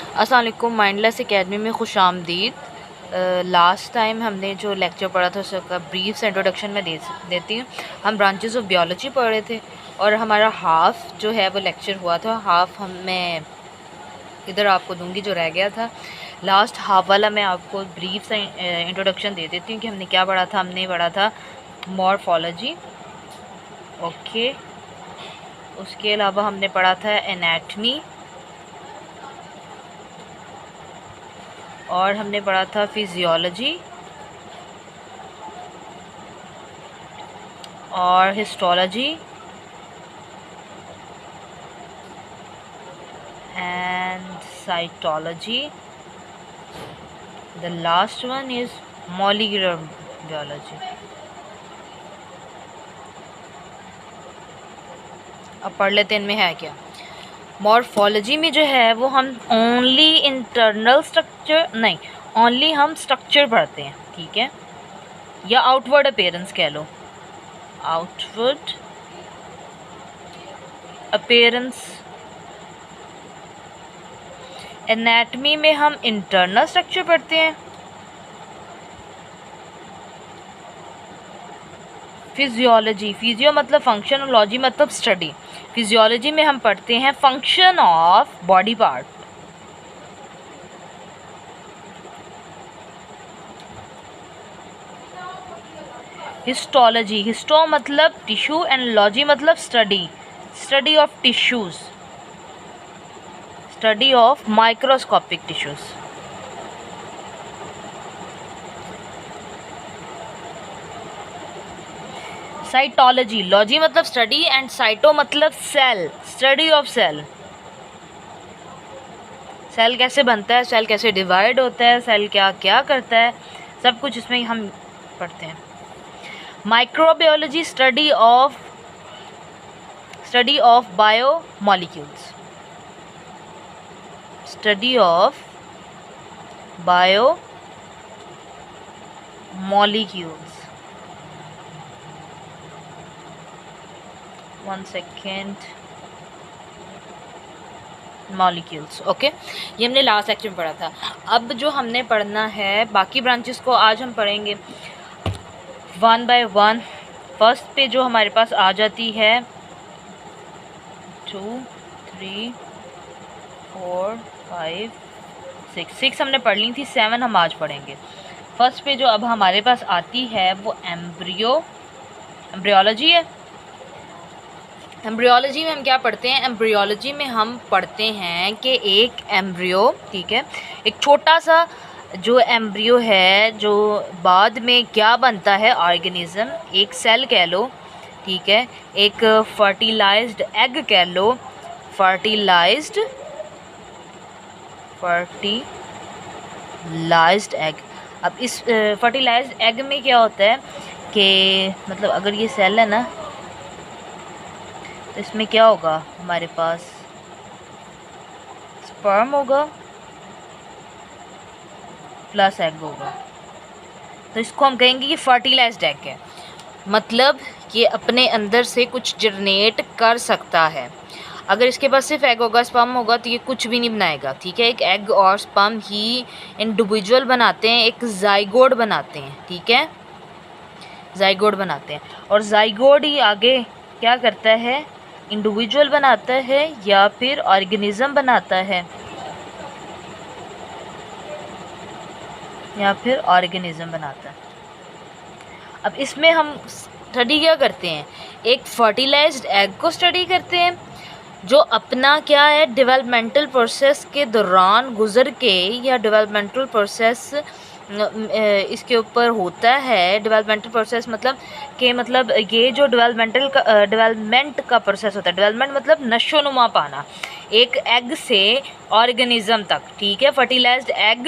अस्सलाम वालेकुम। Mindless academy में खुशामदीद। लास्ट टाइम हमने जो लेक्चर पढ़ा था उसका ब्रीफ से इंट्रोडक्शन में देती हूँ। हम ब्रांचेस ऑफ बियोलॉजी पढ़ रहे थे और हमारा हाफ़ जो है वो लेक्चर हुआ था। हाफ़ मैं इधर आपको दूंगी जो रह गया था। लास्ट हाफ वाला मैं आपको ब्रीफ से इंट्रोडक्शन दे देती हूँ कि हमने क्या पढ़ा था। हमने पढ़ा था मॉर्फोलॉजी, ओके। उसके अलावा हमने पढ़ा था एनाटमी, और हमने पढ़ा था फिजियोलॉजी और histology and cytology. The last one is molecular biology. अब पढ़ लेते हैं इनमें है क्या। मॉर्फोलॉजी में जो है वो हम ओनली इंटरनल स्ट्रक्चर नहीं, ओनली हम स्ट्रक्चर पढ़ते हैं, ठीक है, या आउटवर्ड अपीयरेंस कह लो, आउटवर्ड अपीयरेंस। एनाटमी में हम इंटरनल स्ट्रक्चर पढ़ते हैं। फिजियोलॉजी, फिजियो मतलब फंक्शन और लॉजी मतलब स्टडी। फिजियोलॉजी में हम पढ़ते हैं function of body part. Histology, histo मतलब टिश्यू एंड लॉजी मतलब study, study of tissues, study of microscopic tissues. Cytology, logy मतलब स्टडी एंड साइटो मतलब cell, study of cell. Cell कैसे बनता है, सेल कैसे डिवाइड होता है, सेल क्या क्या करता है, सब कुछ इसमें हम पढ़ते हैं। Microbiology, study of bio molecules, study of bio molecules. 1 second, molecules, okay. ये हमने लास्ट लेक्चर में पढ़ा था। अब जो हमने पढ़ना है बाकी ब्रांचेस को आज हम पढ़ेंगे 1 बाय 1। फर्स्ट पे जो हमारे पास आ जाती है 2 3 4 5 6 हमने पढ़ ली थी, 7 हम आज पढ़ेंगे। फर्स्ट पे जो अब हमारे पास आती है वो एम्ब्रियोलॉजी है। एम्ब्रियोलॉजी में हम क्या पढ़ते हैं, एम्ब्रियोलॉजी में हम पढ़ते हैं कि एक एम्ब्रियो, ठीक है, एक छोटा सा जो एम्ब्रियो है जो बाद में क्या बनता है, ऑर्गेनिज्म, एक सेल कह लो, ठीक है, एक फर्टिलाइज्ड एग कह लो, फर्टिलाइज्ड एग। अब इस फर्टिलाइज्ड एग में क्या होता है कि मतलब अगर ये सेल है ना तो इसमें क्या होगा, हमारे पास स्पर्म होगा प्लस एग होगा, तो इसको हम कहेंगे कि फर्टिलाइज्ड एग है, मतलब ये अपने अंदर से कुछ जनरेट कर सकता है। अगर इसके पास सिर्फ एग होगा, स्पर्म होगा, तो ये कुछ भी नहीं बनाएगा, ठीक है। एक एग और स्पर्म ही इंडिविजुअल बनाते हैं, एक जाइगोड बनाते हैं, ठीक है, जाइगोड बनाते हैं। और जाइगोड ही आगे क्या करता है, इंडिविजुअल बनाता है या फिर ऑर्गेनिज्म बनाता है, या फिर ऑर्गेनिज्म बनाता है। अब इसमें हम स्टडी क्या करते हैं, एक फर्टिलाइज्ड एग को स्टडी करते हैं जो अपना क्या है, डेवलपमेंटल प्रोसेस के दौरान गुजर के, या डेवलपमेंटल प्रोसेस इसके ऊपर होता है। डेवलपमेंटल प्रोसेस मतलब कि मतलब ये जो डेवलपमेंट का प्रोसेस होता है, डेवलपमेंट मतलब नशोनुमा पाना एक एग से ऑर्गेनिज्म तक, ठीक है, फर्टिलाइज्ड एग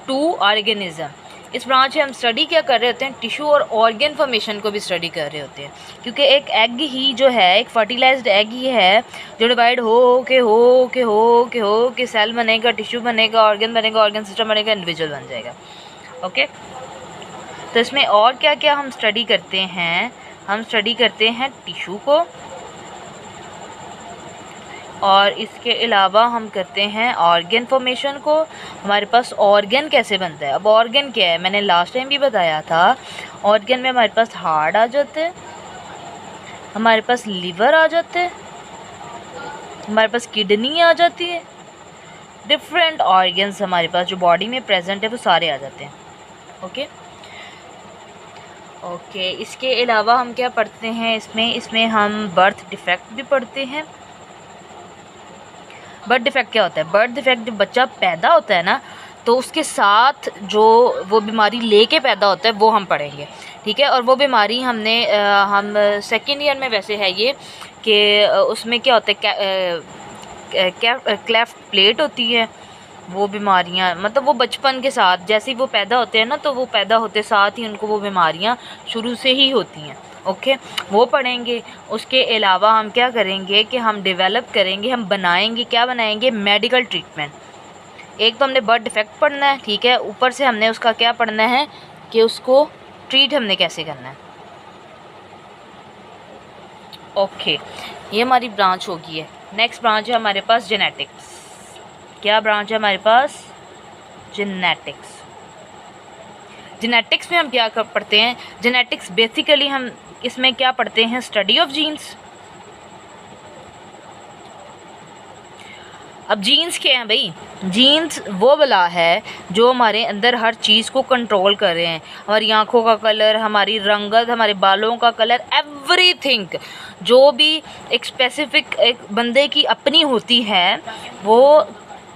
टू ऑर्गेनिज्म। इस ब्रांच में हम स्टडी क्या कर रहे होते हैं, टिश्यू और ऑर्गन फॉर्मेशन को भी स्टडी कर रहे होते हैं, क्योंकि एक एग ही जो है, एक फर्टिलाइज्ड एग ही है जो डिवाइड हो के सेल बनेगा, टिश्यू बनेगा, ऑर्गन बनेगा, ऑर्गन सिस्टम बनेगा, इंडिविजुअल बन जाएगा, ओके। तो इसमें और क्या क्या हम स्टडी करते हैं, हम स्टडी करते हैं टिश्यू को, और इसके अलावा हम करते हैं ऑर्गन फॉर्मेशन को। हमारे पास ऑर्गन कैसे बनता है? अब ऑर्गन क्या है, मैंने लास्ट टाइम भी बताया था। ऑर्गन में हमारे पास हार्ट आ जाते हैं, हमारे पास लीवर आ जाते हैं, हमारे पास किडनी आ जाती है। डिफरेंट ऑर्गन्स हमारे पास जो बॉडी में प्रेजेंट है वो सारे आ जाते हैं। ओके ओके इसके अलावा हम क्या पढ़ते हैं इसमें हम बर्थ डिफेक्ट भी पढ़ते हैं। बर्थ डिफेक्ट क्या होता है? बर्थ डिफेक्ट जब बच्चा पैदा होता है ना, तो उसके साथ जो वो बीमारी लेके पैदा होता है वो हम पढ़ेंगे, ठीक है। और वो बीमारी हम सेकेंड ईयर में वैसे है ये कि उसमें क्या होता है, क्लेफ्ट प्लेट होती है। वो बीमारियां मतलब वो बचपन के साथ जैसे ही वो पैदा होते हैं ना, तो वो पैदा होते साथ ही उनको वो बीमारियां शुरू से ही होती हैं। ओके वो पढ़ेंगे। उसके अलावा हम क्या करेंगे कि हम डेवलप करेंगे, हम बनाएंगे, क्या बनाएंगे? Medical treatment. एक तो हमने बर्थ डिफेक्ट पढ़ना है, ठीक है, ऊपर से हमने उसका क्या पढ़ना है कि उसको ट्रीट हमने कैसे करना है। ओके ये हमारी ब्रांच होगी है। नेक्स्ट ब्रांच है हमारे पास जेनेटिक्स। क्या ब्रांच है हमारे पास? जेनेटिक्स। जेनेटिक्स में हम क्या पढ़ते हैं? जेनेटिक्स बेसिकली हम इसमें क्या पढ़ते हैं? Study of genes. अब जीन्स क्या हैं भाई? जीन्स वो बला है जो हमारे अंदर हर चीज़ को कंट्रोल कर रहे हैं। हमारी आँखों का कलर, हमारी रंगत, हमारे बालों का कलर, एवरीथिंग जो भी एक स्पेसिफिक एक बंदे की अपनी होती है, वो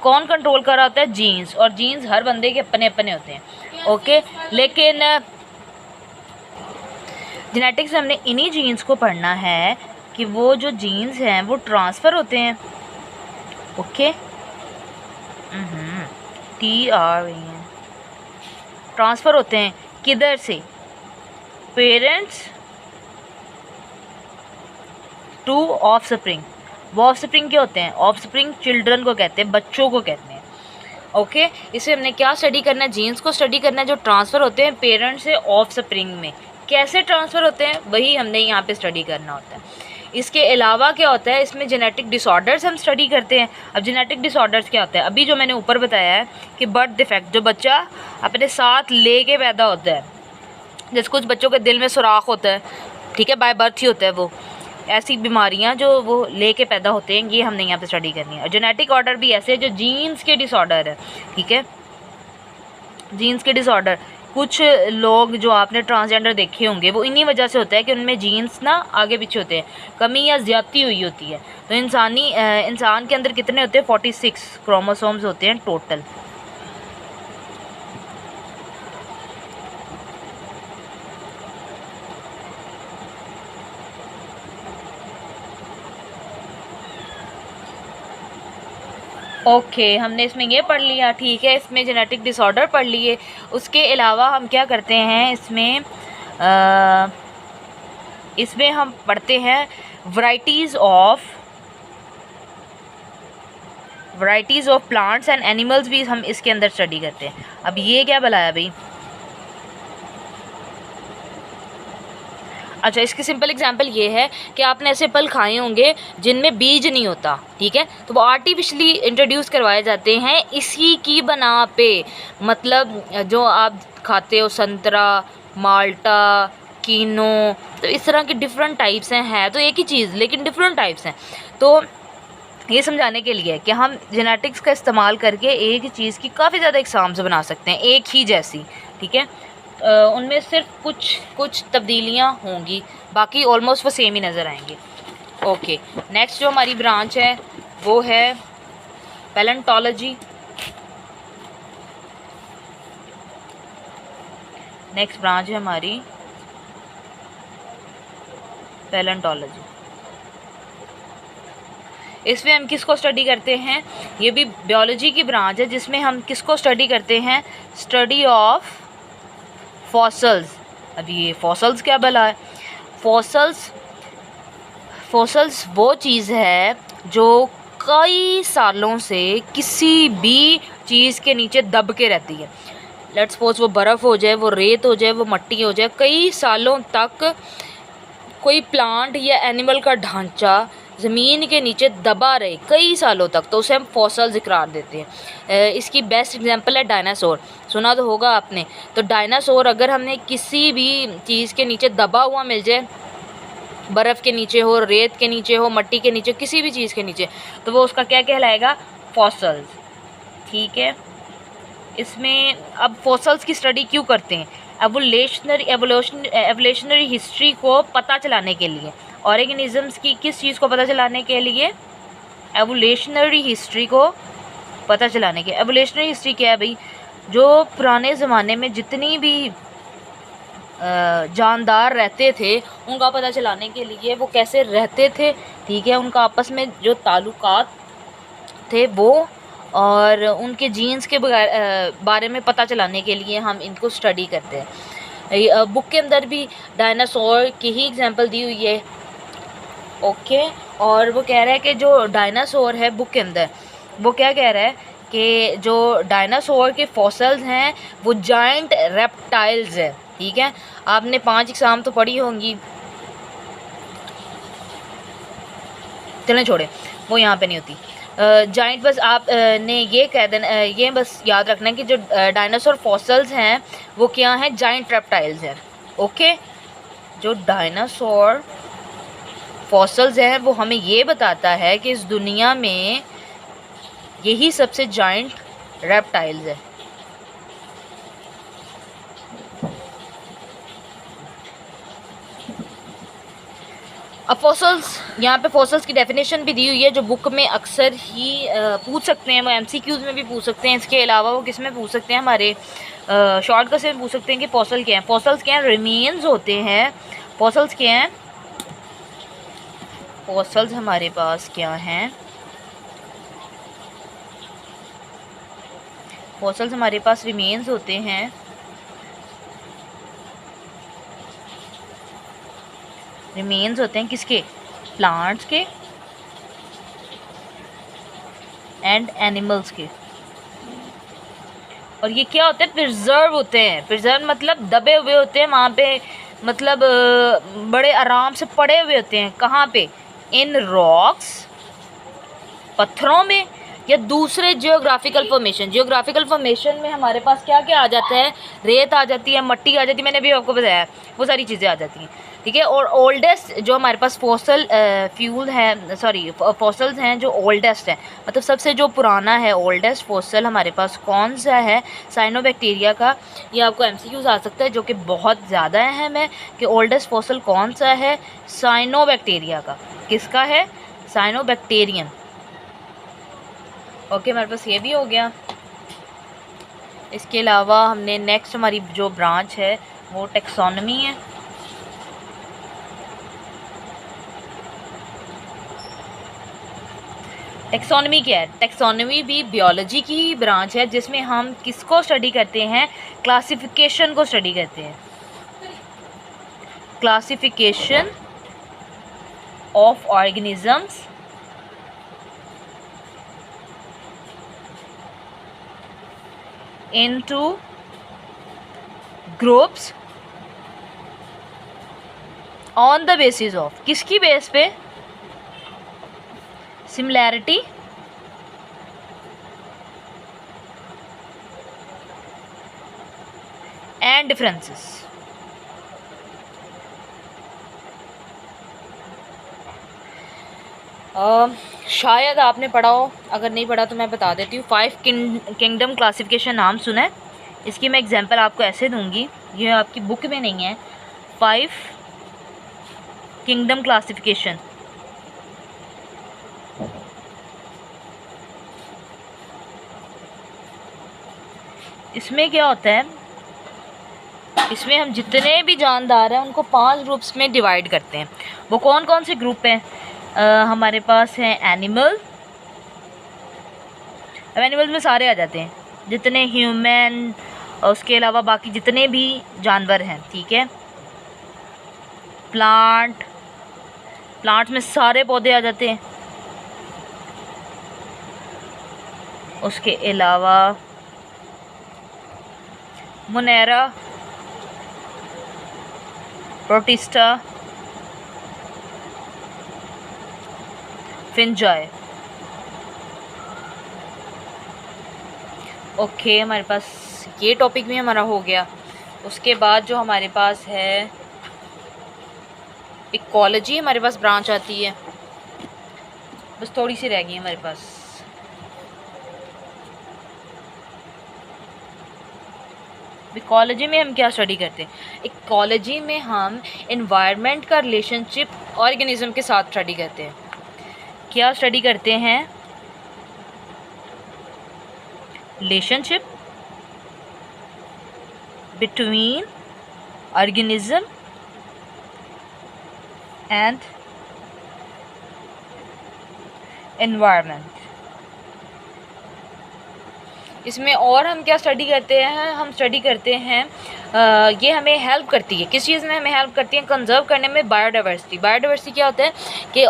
कौन कंट्रोल कर रहा होता है? जीन्स। और जीन्स हर बंदे के अपने अपने होते हैं। ओके लेकिन जेनेटिक्स में हमने इन्हीं जीन्स को पढ़ना है कि वो जो जीन्स हैं वो ट्रांसफ़र होते हैं। ओके ट्रांसफ़र होते हैं किधर से? Parents to offspring. वो ऑफस्प्रिंग क्या होते हैं? ऑफस्प्रिंग चिल्ड्रन को कहते हैं, बच्चों को कहते हैं। ओके इसे हमने क्या स्टडी करना है? जीन्स को स्टडी करना है जो ट्रांसफ़र होते हैं पेरेंट से ऑफस्प्रिंग में। कैसे ट्रांसफ़र होते हैं वही हमने यहाँ पे स्टडी करना होता है। इसके अलावा क्या होता है? इसमें जेनेटिक डिसऑर्डर्स हम स्टडी करते हैं। अब जेनेटिक डिसऑर्डर्स क्या होता है? अभी जो मैंने ऊपर बताया है कि बर्थ डिफेक्ट जो बच्चा अपने साथ ले के पैदा होता है, जैसे कुछ बच्चों के दिल में सुराख होता है, ठीक है, बाय बर्थ ही होता है वो, ऐसी बीमारियां जो वो लेके पैदा होते हैं, ये हमने यहाँ पे स्टडी करनी है। और जेनेटिक ऑर्डर भी ऐसे जो जीन्स के डिसऑर्डर है, ठीक है, जीन्स के डिसऑर्डर। कुछ लोग जो आपने ट्रांसजेंडर देखे होंगे वो इन्हीं वजह से होता है कि उनमें जीन्स ना आगे पीछे होते हैं, कमी या ज़्यादती हुई होती है। तो इंसान के अंदर कितने होते हैं? 46 क्रोमोसोम्स होते हैं टोटल। ओके हमने इसमें ये पढ़ लिया, ठीक है, इसमें जेनेटिक डिसऑर्डर पढ़ लिए। उसके अलावा हम क्या करते हैं इसमें हम पढ़ते हैं varieties of plants and animals भी हम इसके अंदर स्टडी करते हैं। अब ये क्या बताया भाई? अच्छा इसकी सिंपल एग्जांपल ये है कि आपने ऐसे फल खाए होंगे जिनमें बीज नहीं होता, ठीक है, तो वो आर्टिफिशली इंट्रोड्यूस करवाए जाते हैं इसी की बना पे। मतलब जो आप खाते हो संतरा, माल्टा, कीनो, तो इस तरह के डिफरेंट टाइप्स हैं तो एक ही चीज़ लेकिन डिफरेंट टाइप्स हैं। तो ये समझाने के लिए कि हम जेनेटिक्स का इस्तेमाल करके एक ही चीज़ की काफ़ी ज़्यादा एग्जाम्स बना सकते हैं एक ही जैसी, ठीक है। उनमें सिर्फ कुछ तब्दीलियाँ होंगी, बाकी ऑलमोस्ट वो सेम ही नज़र आएंगे। ओके नेक्स्ट जो हमारी ब्रांच है वो है पैलेंटोलॉजी। नेक्स्ट ब्रांच है हमारी पैलेंटोलॉजी। इसमें हम किसको स्टडी करते हैं? ये भी बायोलॉजी की ब्रांच है जिसमें हम किसको स्टडी करते हैं? Study of fossils. अब ये फॉसल्स क्या भला है? फॉसल्स वो चीज़ है जो कई सालों से किसी भी चीज़ के नीचे दब के रहती है। लेट्स सपोज वो बर्फ़ हो जाए, वो रेत हो जाए, वो मिट्टी हो जाए, कई सालों तक कोई प्लांट या एनिमल का ढांचा ज़मीन के नीचे दबा रहे कई सालों तक, तो उसे हम फॉसिल्स करार देते हैं। इसकी बेस्ट एग्जांपल है डायनासोर, सुना तो होगा आपने। तो डायनासोर अगर हमने किसी भी चीज़ के नीचे दबा हुआ मिल जाए, बर्फ़ के नीचे हो, रेत के नीचे हो, मिट्टी के नीचे, किसी भी चीज़ के नीचे, तो वो उसका क्या कहलाएगा? फॉसिल्स। ठीक है, इसमें अब फॉसिल्स की स्टडी क्यों करते हैं? एवोल्यूशनरी हिस्ट्री को पता चलाने के लिए। ऑर्गेनिजम्स की किस चीज़ को पता चलाने के लिए? एवोल्यूशनरी हिस्ट्री को पता चलाने के। एवोल्यूशनरी हिस्ट्री क्या है भाई? जो पुराने ज़माने में जितनी भी जानदार रहते थे उनका पता चलाने के लिए, वो कैसे रहते थे, ठीक है, उनका आपस में जो ताल्लुकात थे वो, और उनके जीन्स के बारे में पता चलाने के लिए हम इनको स्टडी करते हैं। बुक के अंदर भी डायनासोर की ही एग्जांपल दी हुई है। ओके, और वो कह रहा है कि जो डायनासोर है बुक के अंदर, वो क्या कह रहा है कि जो डायनासोर के फॉसिल्स हैं वो जायंट रेप्टाइल्स हैं। ठीक है, आपने 5 एग्जाम तो पढ़ी होंगी, चलें छोड़े, वो यहाँ पे नहीं होती। जाइंट बस आप ने ये कह देना, ये बस याद रखना है कि जो डायनासोर फॉसिल्स हैं वो क्या हैं? जाइंट रेप्टाइल्स हैं। ओके, जो डायनासोर फॉसिल्स हैं वो हमें ये बताता है कि इस दुनिया में यही सबसे जाइंट रेप्टाइल्स है। अब फॉसिल्स, यहाँ पे फॉसिल्स की डेफिनेशन भी दी हुई है जो बुक में अक्सर ही पूछ सकते हैं, वो एमसीक्यूज़ में भी पूछ सकते हैं। इसके अलावा वो किस में पूछ सकते हैं? हमारे शॉर्टकट से पूछ सकते हैं कि फॉसिल क्या है। फॉसिल्स क्या हैं? रिमेन्स होते हैं। फॉसिल्स क्या हैं? फॉसिल्स हमारे पास क्या हैं? फॉसिल्स हमारे पास रिमेन्स होते हैं। रिमेन्स होते हैं किसके? प्लांट्स के एंड एनिमल्स के। और ये क्या होते हैं? प्रिजर्व होते हैं। प्रिजर्व मतलब दबे हुए होते हैं वहाँ पे, मतलब बड़े आराम से पड़े हुए होते हैं। कहाँ पे? इन रॉक्स, पत्थरों में, या दूसरे जियोग्राफिकल फॉर्मेशन। जियोग्राफिकल फॉर्मेशन में हमारे पास क्या क्या आ जाता है? रेत आ जाती है, मिट्टी आ जाती है, मैंने भी आपको बताया, वो सारी चीज़ें आ जाती हैं। ठीक है, और ओल्डेस्ट जो हमारे पास फॉसिल फ्यूल है, सॉरी फॉसिल्स हैं जो ओल्डेस्ट है, मतलब सबसे जो पुराना है, ओल्डेस्ट फॉसिल हमारे पास कौन सा है? साइनोबैक्टीरिया का। ये आपको एमसीक्यूज़ आ सकता है जो कि बहुत ज़्यादा अहम है कि ओल्डेस्ट फॉसिल कौन सा है? साइनोबैक्टीरिया का। किसका है? साइनोबैक्टीरियन। ओके, हमारे पास ये भी हो गया। इसके अलावा हमने नेक्स्ट हमारी जो ब्रांच है वो टेक्सोनमी है। टेक्सोनमी क्या है? टेक्सोनमी भी बियोलॉजी की ही ब्रांच है जिसमें हम किसको स्टडी करते हैं? क्लासिफिकेशन को स्टडी करते हैं। Classification of organisms into groups on the basis of, किसकी बेस पे? Similarity and differences. शायद आपने पढ़ा हो, अगर नहीं पढ़ा तो मैं बता देती हूँ। 5 किंगडम क्लासिफिकेशन नाम सुना है? इसकी मैं एग्जांपल आपको ऐसे दूंगी, ये आपकी बुक में नहीं है। 5 किंगडम क्लासिफिकेशन। इसमें क्या होता है? इसमें हम जितने भी जानदार हैं उनको 5 ग्रुप्स में डिवाइड करते हैं। वो कौन कौन से ग्रुप हैं? हमारे पास हैं एनिमल। अब एनिमल्स में सारे आ जाते हैं जितने ह्यूमन, और उसके अलावा बाकी जितने भी जानवर हैं। ठीक है, प्लांट्स में सारे पौधे आ जाते हैं। उसके अलावा मोनेरा, प्रोटिस्टा, फिंजाई। ओके, हमारे पास ये टॉपिक भी हमारा हो गया। उसके बाद जो हमारे पास है इकोलॉजी, हमारे पास ब्रांच आती है, बस थोड़ी सी रह गई हमारे पास। इकोलॉजी में हम क्या स्टडी करते हैं? इकोलॉजी में हम एनवायरनमेंट का रिलेशनशिप ऑर्गेनिज्म के साथ स्टडी करते हैं। क्या स्टडी करते हैं? Relationship between organism and environment. इसमें और हम क्या स्टडी करते हैं? हम स्टडी करते हैं ये हमें हेल्प करती है, किस चीज़ में हमें हेल्प करती है? कंजर्व करने में। बायोडाइवर्सिटी। बायोडाइवर्सिटी क्या होता है कि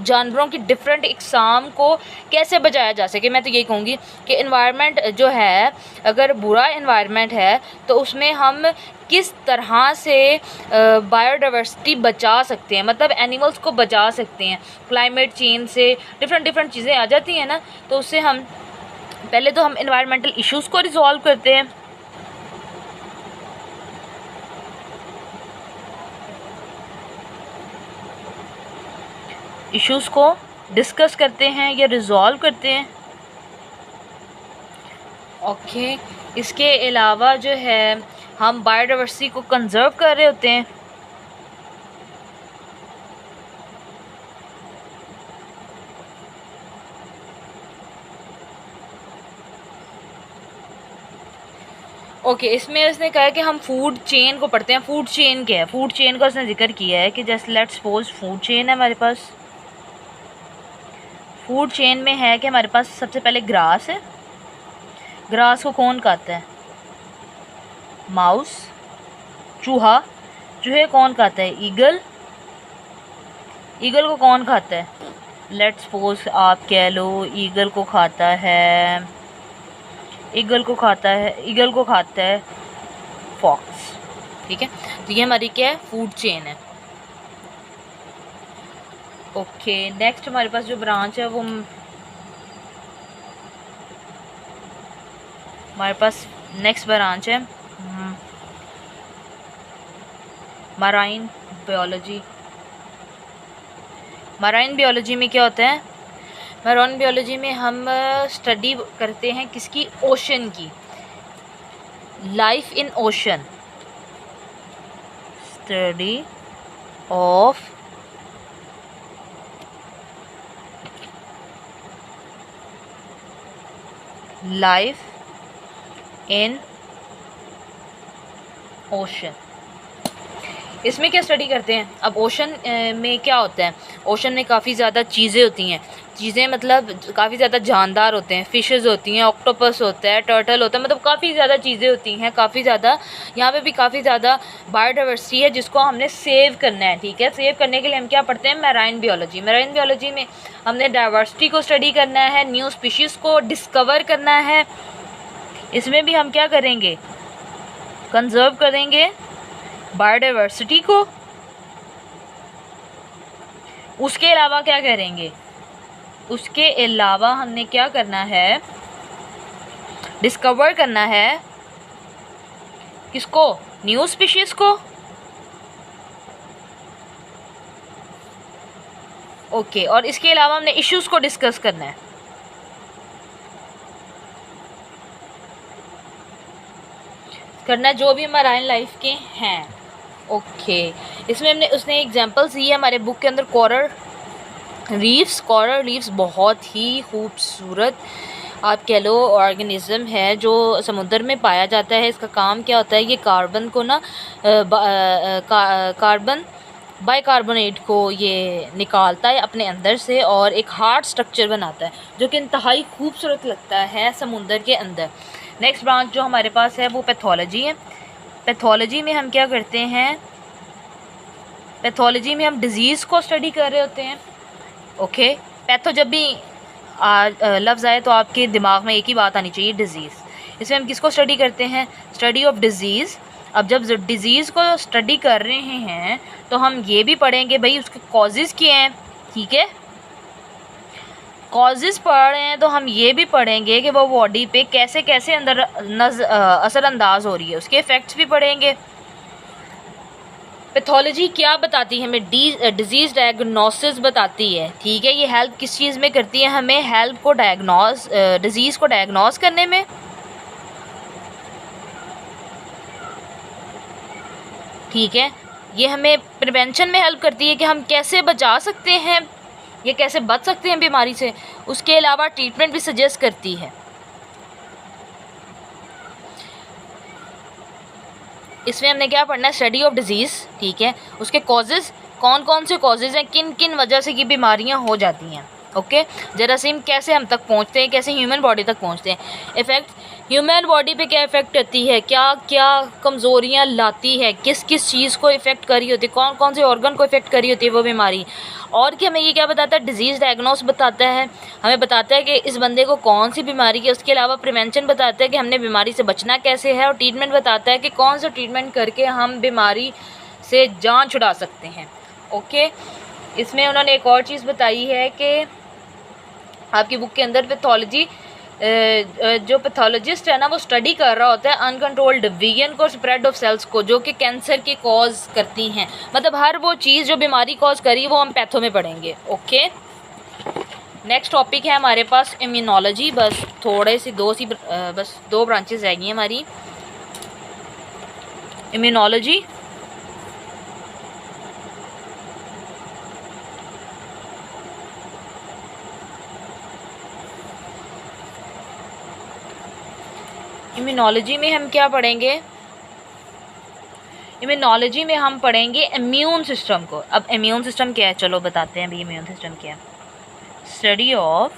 जानवरों की डिफरेंट इकसाम को कैसे बचाया जा सके। मैं तो यही कहूँगी कि एनवायरनमेंट जो है, अगर बुरा एनवायरनमेंट है तो उसमें हम किस तरह से बायोडाइवर्सिटी बचा सकते हैं, मतलब एनिमल्स को बचा सकते हैं। क्लाइमेट चेंज से डिफरेंट चीज़ें आ जाती हैं ना, तो उससे हम पहले तो हम एनवायरमेंटल इश्यूज़ को रिजॉल्व करते हैं। इश्यूज़ को डिस्कस करते हैं या रिजॉल्व करते हैं। ओके, इसके अलावा जो है हम बायोडाइवर्सिटी को कंजर्व कर रहे होते हैं। ओके, इसमें उसने कहा कि हम फूड चेन को पढ़ते हैं। फूड चेन क्या है? फूड चेन का उसने जिक्र किया है कि जैसे लेट्स सपोज फूड चेन है हमारे पास। फूड चेन में है कि हमारे पास सबसे पहले ग्रास है। ग्रास को कौन खाता है? माउस। चूहा। चूहे कौन खाता है? ईगल। ईगल को कौन खाता है? लेट्स सपोज आप कह लो ईगल को खाता है फॉक्स। ठीक है, तो ये हमारी क्या है? फूड चेन है। ओके, नेक्स्ट हमारे पास जो ब्रांच है वो हमारे पास नेक्स्ट ब्रांच है मराइन बायोलॉजी। मराइन बायोलॉजी में क्या होता है? मराइन बायोलॉजी में हम स्टडी करते हैं किसकी? ओशन की। Life in ocean. Study of life in ocean. इसमें क्या स्टडी करते हैं? अब ओशन में क्या होता है? ओशन में काफ़ी ज़्यादा चीज़ें होती हैं। चीज़ें मतलब काफ़ी ज़्यादा जानदार होते हैं। फ़िशेज़ होती हैं, ऑक्टोपस होता है, टर्टल होता है, मतलब काफ़ी ज़्यादा चीज़ें होती हैं। काफ़ी ज़्यादा यहाँ पे भी काफ़ी ज़्यादा बायोडाइवर्सिटी है जिसको हमने सेव करना है। ठीक है, सेव करने के लिए हम क्या पढ़ते हैं? Marine biology. मैराइन बायोलॉजी में हमने डाइवर्सिटी को स्टडी करना है, न्यू स्पीशीज़ को डिस्कवर करना है। इसमें भी हम क्या करेंगे? कंजर्व करेंगे बायोडाइवर्सिटी को। उसके अलावा क्या करेंगे? उसके अलावा हमने क्या करना है? डिस्कवर करना है किसको? न्यू स्पीशीज को। ओके, और इसके अलावा हमने इश्यूज को डिस्कस करना है। जो भी मराइन लाइफ के हैं। ओके, इसमें उसने एग्जांपल्स दी है हमारे बुक के अंदर। कोरल रीफ्स बहुत ही खूबसूरत आप कह लो ऑर्गेनिज्म है जो समुद्र में पाया जाता है। इसका काम क्या होता है? ये कार्बन को ना कार्बन बाइकार्बोनेट को ये निकालता है अपने अंदर से और एक हार्ड स्ट्रक्चर बनाता है जो कि इंतहाई खूबसूरत लगता है समुद्र के अंदर। नेक्स्ट ब्रांच जो हमारे पास है वो पैथोलॉजी है। पैथोलॉजी में हम क्या करते हैं? पैथोलॉजी में हम डिज़ीज़ को स्टडी कर रहे होते हैं। ओके, पैथो जब भी लफ्ज़ आए तो आपके दिमाग में एक ही बात आनी चाहिए, डिज़ीज़। इसमें हम किसको स्टडी करते हैं? Study of disease. अब जब डिज़ीज़ को स्टडी कर रहे हैं तो हम ये भी पढ़ेंगे भाई उसके कॉजेज़ क्या हैं। ठीक है, कॉजेज़ पढ़ रहे हैं तो हम ये भी पढ़ेंगे कि वो बॉडी पे कैसे कैसे अंदर असरअंदाज हो रही है, उसके इफ़ेक्ट्स भी पढ़ेंगे। पैथोलॉजी क्या बताती है हमें? डिजीज़ डायग्नोसिस बताती है, ठीक है। ये हेल्प किस चीज़ में करती है? हमें हेल्प को डिज़ीज़ को डायग्नोस करने में, ठीक है। ये हमें प्रिवेंशन में हेल्प करती है कि हम कैसे बचा सकते हैं, ये कैसे बच सकते हैं बीमारी से। उसके अलावा ट्रीटमेंट भी सजेस्ट करती है। इसमें हमने क्या पढ़ना है? स्टडी ऑफ डिजीज़, ठीक है। उसके कॉजेज़, कौन कौन से कॉजेज़ हैं, किन किन वजह से ये बीमारियां हो जाती हैं, ओके। जरासीम कैसे हम तक पहुंचते हैं, कैसे ह्यूमन बॉडी तक पहुंचते हैं। इफ़ेक्ट ह्यूमन बॉडी पे क्या इफ़ेक्ट करती है, क्या क्या कमज़ोरियाँ लाती है, किस किस चीज़ को इफ़ेक्ट करी होती है, कौन कौन से ऑर्गन को इफ़ेक्ट करी होती है वो बीमारी। और कि हमें ये क्या बताता है? डिजीज़ डायग्नोस बताता है, हमें बताता है कि इस बंदे को कौन सी बीमारी है। उसके अलावा प्रिवेंशन बताता है कि हमने बीमारी से बचना कैसे है, और ट्रीटमेंट बताता है कि कौन सा ट्रीटमेंट करके हम बीमारी से जान छुड़ा सकते हैं, ओके। इसमें उन्होंने एक और चीज़ बताई है कि आपकी बुक के अंदर पैथोलॉजी, जो पैथोलॉजिस्ट है ना वो स्टडी कर रहा होता है अनकंट्रोल्ड डिवीजन को, स्प्रेड ऑफ सेल्स को, जो कि कैंसर की कॉज करती हैं। मतलब हर वो चीज़ जो बीमारी कॉज करी वो हम पैथो में पढ़ेंगे, ओके। नेक्स्ट टॉपिक है हमारे पास इम्यूनोलॉजी। बस थोड़े सी बस दो ब्रांचेस रह गई हैं हमारी। इम्यूनोलॉजी, इम्यूनोलॉजी में हम क्या पढ़ेंगे? इम्यूनोलॉजी में हम पढ़ेंगे इम्यून सिस्टम को। अब इम्यून सिस्टम क्या है, चलो बताते हैं अभी इम्यून सिस्टम क्या है। Study of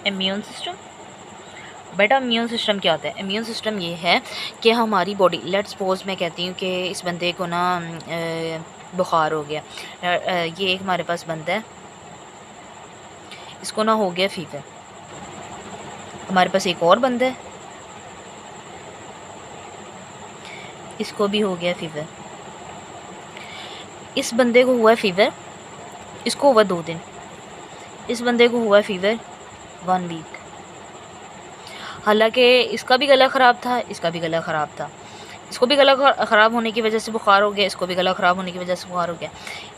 immune system. बेटा इम्यून सिस्टम क्या होता है? इम्यून सिस्टम ये है कि हमारी बॉडी, लेट्स सपोज मैं कहती हूँ कि इस बंदे को ना बुखार हो गया। ये एक हमारे पास बंदा है, इसको ना हो गया फीवर। हमारे पास एक और बंदा है, इसको भी हो गया फीवर। इस बंदे को हुआ फीवर, इसको हुआ 2 दिन। इस बंदे को हुआ फीवर 1 वीक। हालांकि इसका भी गला ख़राब था, इसका भी गला ख़राब था। इसको भी गला ख़राब होने की वजह से बुखार हो गया, इसको भी गला ख़राब होने की वजह से बुखार हो गया।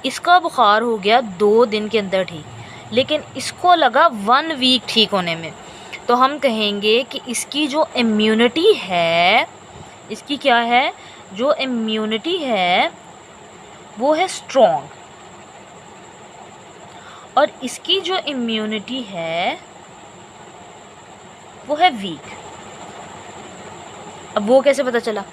इसका बुखार हो गया 2 दिन के अंदर ठीक, लेकिन इसको लगा 1 वीक ठीक होने में। तो हम कहेंगे कि इसकी जो इम्यूनिटी है, इसकी क्या है, जो इम्यूनिटी है वो है स्ट्रॉन्ग, और इसकी जो इम्यूनिटी है वो है वीक। अब वो कैसे पता चला?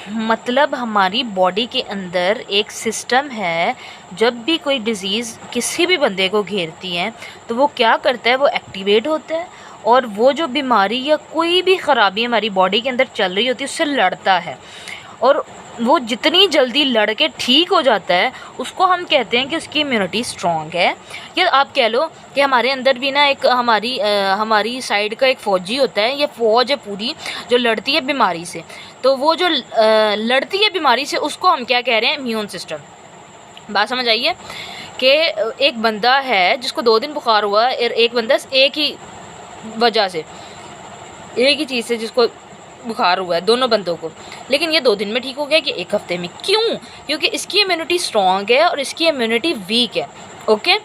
मतलब हमारी बॉडी के अंदर एक सिस्टम है, जब भी कोई डिज़ीज़ किसी भी बंदे को घेरती है तो वो क्या करता है, वो एक्टिवेट होता है, और वो जो बीमारी या कोई भी ख़राबी हमारी बॉडी के अंदर चल रही होती है उससे लड़ता है। और वो जितनी जल्दी लड़ के ठीक हो जाता है उसको हम कहते हैं कि उसकी इम्यूनिटी स्ट्रॉन्ग है। या आप कह लो कि हमारे अंदर भी ना एक हमारी साइड का एक फ़ौजी होता है, ये फ़ौज है पूरी जो लड़ती है बीमारी से। तो वो जो लड़ती है बीमारी से उसको हम क्या कह रहे हैं? Immune system. बात समझ आइए कि एक बंदा है जिसको 2 दिन बुखार हुआ, और एक बंदा एक ही वजह से, एक ही चीज़ से जिसको बुखार हुआ है, दोनों बंदों को, लेकिन ये 2 दिन में ठीक हो गया कि 1 हफ्ते में। क्यों? क्योंकि इसकी इम्यूनिटी स्ट्रॉन्ग है और इसकी इम्यूनिटी वीक है, ओके।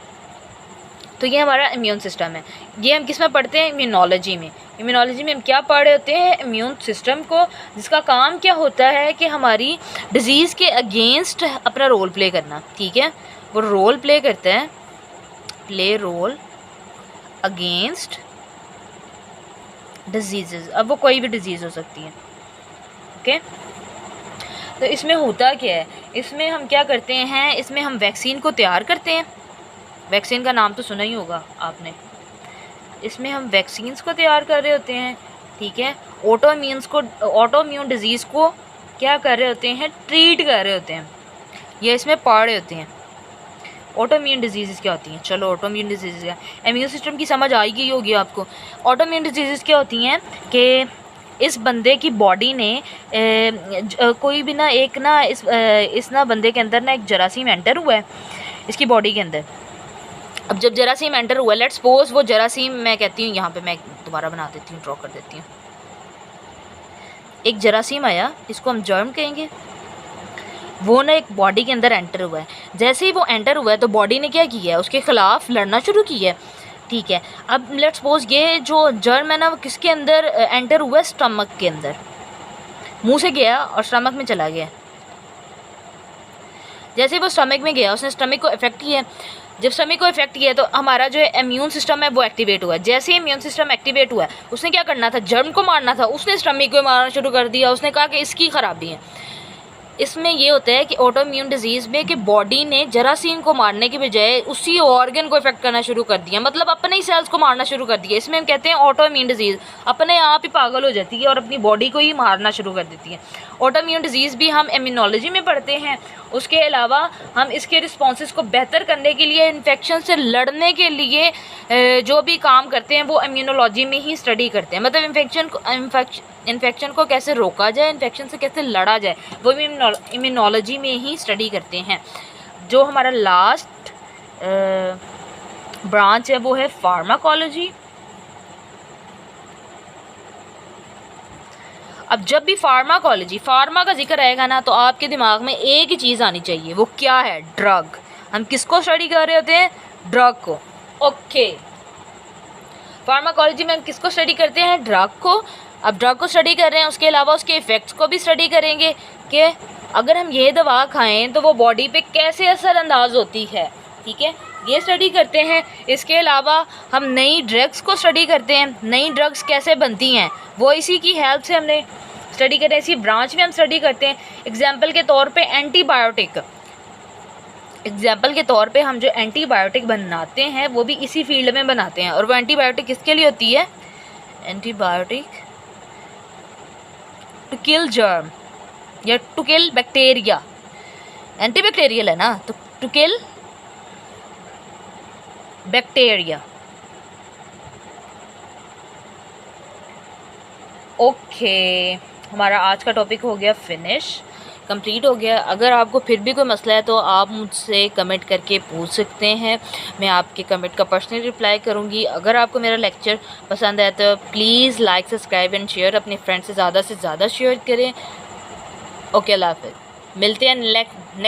तो ये हमारा इम्यून सिस्टम है। ये हम किस में पढ़ते हैं? इम्यूनोलॉजी में। इम्यूनोलॉजी में हम क्या पढ़ रहे होते हैं? इम्यून सिस्टम को, जिसका काम क्या होता है कि हमारी डिज़ीज़ के अगेंस्ट अपना रोल प्ले करना, ठीक है। वो रोल प्ले करते हैं, प्ले रोल अगेंस्ट डिजीज़। अब वो कोई भी डिज़ीज़ हो सकती है, ओके। तो इसमें होता क्या है? इसमें हम क्या करते हैं? इसमें हम वैक्सीन को तैयार करते हैं। वैक्सीन का नाम तो सुना ही होगा आपने। इसमें हम वैक्सीन्स को तैयार कर रहे होते हैं, ठीक है। ऑटो इम्यून डिज़ीज़ को क्या कर रहे होते हैं? ट्रीट कर रहे होते हैं। ये इसमें पढ़ रहे होते हैं ऑटो इम्यून डिजीज़ क्या होती हैं। चलो ऑटो इम्यून डिजीज़ क्या, इम्यून सिस्टम की समझ आ गई होगी आपको। ऑटो इम्यून डिजीज़ क्या होती हैं कि इस बंदे की बॉडी ने कोई भी ना एक ना इस ना बंदे के अंदर ना एक जरासीम एंटर हुआ है। इसकी बॉडी के अंदर। अब जब जरासीम एंटर हुआ, लेट्स सपोज वो जरासीम, मैं कहती हूँ यहाँ पे मैं दोबारा बना देती हूँ, ड्रॉ कर देती हूँ। एक जरासीम आया, इसको हम जर्म कहेंगे। वो ना एक बॉडी के अंदर एंटर हुआ है। जैसे ही वो एंटर हुआ है तो बॉडी ने क्या किया है, उसके ख़िलाफ़ लड़ना शुरू किया है। ठीक है, अब लेट्स सपोज ये जो जर्म है ना वो किसके अंदर एंटर हुआ है, स्टमक के अंदर। मुंह से गया और स्टमक में चला गया। जैसे वो स्टमक में गया, उसने स्टमक को इफेक्ट किया। जब स्टमक को इफेक्ट किया तो हमारा जो इम्यून सिस्टम है वो एक्टिवेट हुआ। जैसे ही इम्यून सिस्टम एक्टिवेट हुआ, उसने क्या करना था, जर्म को मारना था, उसने स्टमक को मारना शुरू कर दिया। उसने कहा कि इसकी ख़राबी है। इसमें ये होता है कि ऑटो इम्यून डिजीज़ में कि बॉडी ने जरासीम को मारने की बजाय उसी ऑर्गन को इफेक्ट करना शुरू कर दिया, मतलब अपने ही सेल्स को मारना शुरू कर दिया। इसमें हम कहते हैं ऑटो इम्यून डिजीज़ अपने आप ही पागल हो जाती है और अपनी बॉडी को ही मारना शुरू कर देती है। ऑटो इम्यून डिजीज़ भी हम इम्यूनोलॉजी में पढ़ते हैं। उसके अलावा हम इसके रिस्पॉन्सेस को बेहतर करने के लिए, इन्फेक्शन से लड़ने के लिए जो भी काम करते हैं वो इम्यूनोलॉजी में ही स्टडी करते हैं। मतलब इन्फेक्शन को कैसे रोका जाए, इन्फेक्शन से कैसे लड़ा जाए, वो भी इम्यूनोलॉजी में ही स्टडी करते हैं। जो हमारा लास्ट ब्रांच है वो है फार्माकोलॉजी। अब जब भी फार्मा का जिक्र आएगा ना तो आपके दिमाग में एक ही चीज़ आनी चाहिए, वो क्या है, ड्रग। हम किसको स्टडी कर रहे होते हैं, ड्रग को। ओके, फार्माकोलॉजी में हम किसको स्टडी करते हैं, ड्रग को। अब ड्रग को स्टडी कर रहे हैं, उसके अलावा उसके इफ़ेक्ट्स को भी स्टडी करेंगे कि अगर हम ये दवा खाएं तो वो बॉडी पे कैसे असरअंदाज होती है। ठीक है, ये स्टडी करते हैं। इसके अलावा हम नई ड्रग्स को स्टडी करते हैं, नई ड्रग्स कैसे बनती हैं वो इसी की हेल्प से हमने स्टडी करते हैं। इसी ब्रांच में हम स्टडी करते हैं। एग्जाम्पल के तौर पे हम जो एंटीबायोटिक बनाते हैं वो भी इसी फील्ड में बनाते हैं। और वो एंटीबायोटिक किसके लिए होती है, एंटीबायोटिक टू किल जर्म या टू किल बैक्टीरिया। एंटीबैक्टीरियल है ना, तो टू किल बैक्टीरिया। ओके, हमारा आज का टॉपिक हो गया फिनिश, कंप्लीट हो गया। अगर आपको फिर भी कोई मसला है तो आप मुझसे कमेंट करके पूछ सकते हैं, मैं आपके कमेंट का पर्सनली रिप्लाई करूंगी। अगर आपको मेरा लेक्चर पसंद आया तो please like, subscribe and share, अपने फ्रेंड से ज़्यादा शेयर करें। ओके, अल्लाह हाफ़िज़, मिलते हैं नेक्स्ट